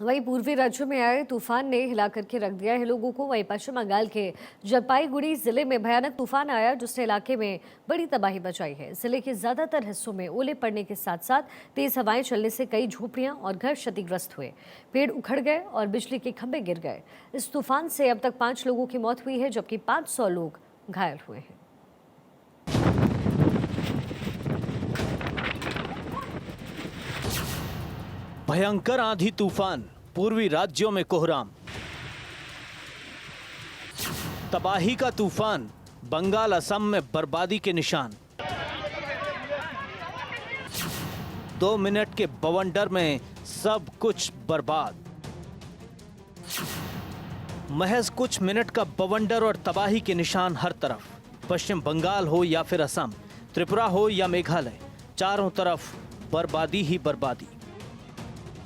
वहीं पूर्वी राज्यों में आए तूफान ने हिला करके रख दिया है लोगों को। वहीं पश्चिम बंगाल के जलपाईगुड़ी जिले में भयानक तूफान आया, जिसने इलाके में बड़ी तबाही मचाई है। जिले के ज्यादातर हिस्सों में ओले पड़ने के साथ साथ तेज हवाएं चलने से कई झोपड़ियां और घर क्षतिग्रस्त हुए। पेड़ उखड़ गए और बिजली के खंभे गिर गए। इस तूफान से अब तक 5 लोगों की मौत हुई है, जबकि 500 लोग घायल हुए हैं। भयंकर आंधी तूफान, पूर्वी राज्यों में कोहराम। तबाही का तूफान, बंगाल असम में बर्बादी के निशान। 2 मिनट के बवंडर में सब कुछ बर्बाद। महज कुछ मिनट का बवंडर और तबाही के निशान हर तरफ। पश्चिम बंगाल हो या फिर असम, त्रिपुरा हो या मेघालय, चारों तरफ बर्बादी ही बर्बादी।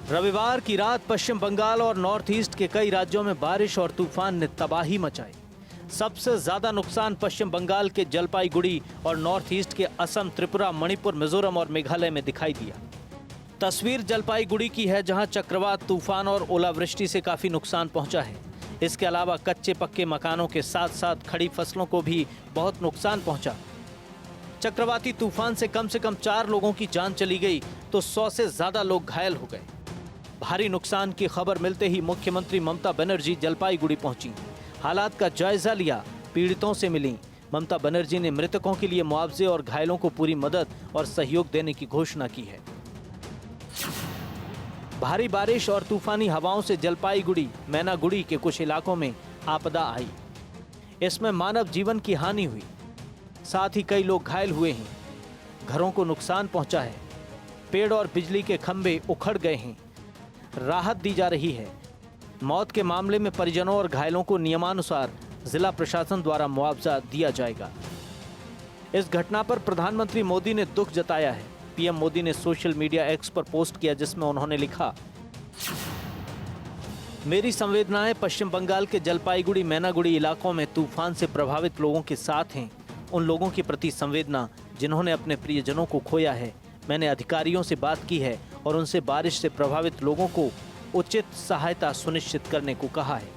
रविवार की रात पश्चिम बंगाल और नॉर्थ ईस्ट के कई राज्यों में बारिश और तूफान ने तबाही मचाई। सबसे ज्यादा नुकसान पश्चिम बंगाल के जलपाईगुड़ी और नॉर्थ ईस्ट के असम, त्रिपुरा, मणिपुर, मिजोरम और मेघालय में दिखाई दिया। तस्वीर जलपाईगुड़ी की है, जहां चक्रवात, तूफान और ओलावृष्टि से काफी नुकसान पहुंचा है। इसके अलावा कच्चे पक्के मकानों के साथ साथ खड़ी फसलों को भी बहुत नुकसान पहुंचा। चक्रवाती तूफान से कम 4 लोगों की जान चली गई तो 100 से ज्यादा लोग घायल हो गए। भारी नुकसान की खबर मिलते ही मुख्यमंत्री ममता बनर्जी जलपाईगुड़ी पहुंची, हालात का जायजा लिया, पीड़ितों से मिली। ममता बनर्जी ने मृतकों के लिए मुआवजे और घायलों को पूरी मदद और सहयोग देने की घोषणा की है। भारी बारिश और तूफानी हवाओं से जलपाईगुड़ी, मैनागुड़ी के कुछ इलाकों में आपदा आई। इसमें मानव जीवन की हानि हुई, साथ ही कई लोग घायल हुए हैं। घरों को नुकसान पहुंचा है। पेड़ और बिजली के खंभे उखड़ गए हैं। राहत दी जा रही है। मौत के मामले में परिजनों और घायलों को नियमानुसार जिला प्रशासन द्वारा मुआवजा दिया जाएगा। इस घटना पर प्रधानमंत्री मोदी ने दुख जताया है। पीएम मोदी ने सोशल मीडिया एक्स पर पोस्ट किया, जिसमें उन्होंने लिखा, मेरी संवेदनाएं पश्चिम बंगाल के जलपाईगुड़ी, मैनागुड़ी इलाकों में तूफान से प्रभावित लोगों के साथ हैं। उन लोगों के प्रति संवेदना जिन्होंने अपने प्रियजनों को खोया है। मैंने अधिकारियों से बात की है और उनसे बारिश से प्रभावित लोगों को उचित सहायता सुनिश्चित करने को कहा है।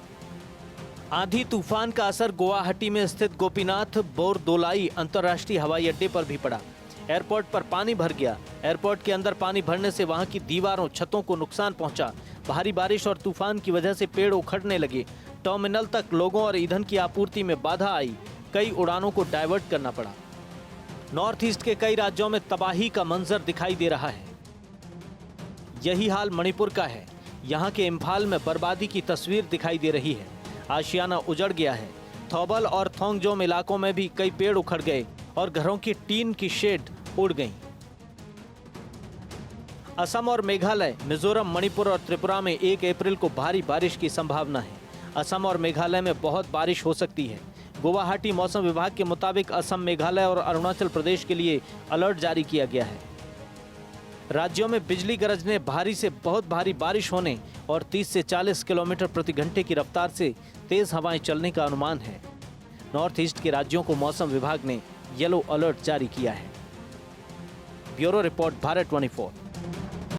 आंधी तूफान का असर गुवाहाटी में स्थित गोपीनाथ बोरदोलाई अंतर्राष्ट्रीय हवाई अड्डे पर भी पड़ा। एयरपोर्ट पर पानी भर गया। एयरपोर्ट के अंदर पानी भरने से वहां की दीवारों, छतों को नुकसान पहुंचा। भारी बारिश और तूफान की वजह से पेड़ उखड़ने लगे। टर्मिनल तक लोगों और ईंधन की आपूर्ति में बाधा आई। कई उड़ानों को डायवर्ट करना पड़ा। नॉर्थ ईस्ट के कई राज्यों में तबाही का मंजर दिखाई दे रहा है। यही हाल मणिपुर का है। यहाँ के इम्फाल में बर्बादी की तस्वीर दिखाई दे रही है। आशियाना उजड़ गया है। थौबल और थोंगजोम इलाकों में भी कई पेड़ उखड़ गए और घरों की टीन की शेड उड़ गईं। असम और मेघालय, मिजोरम, मणिपुर और त्रिपुरा में 1 अप्रैल को भारी बारिश की संभावना है। असम और मेघालय में बहुत बारिश हो सकती है। गुवाहाटी मौसम विभाग के मुताबिक असम, मेघालय और अरुणाचल प्रदेश के लिए अलर्ट जारी किया गया है। राज्यों में बिजली गरजने, भारी से बहुत भारी बारिश होने और 30 से 40 किलोमीटर प्रति घंटे की रफ्तार से तेज हवाएं चलने का अनुमान है। नॉर्थ ईस्ट के राज्यों को मौसम विभाग ने येलो अलर्ट जारी किया है। Bureau report, Bharat 24।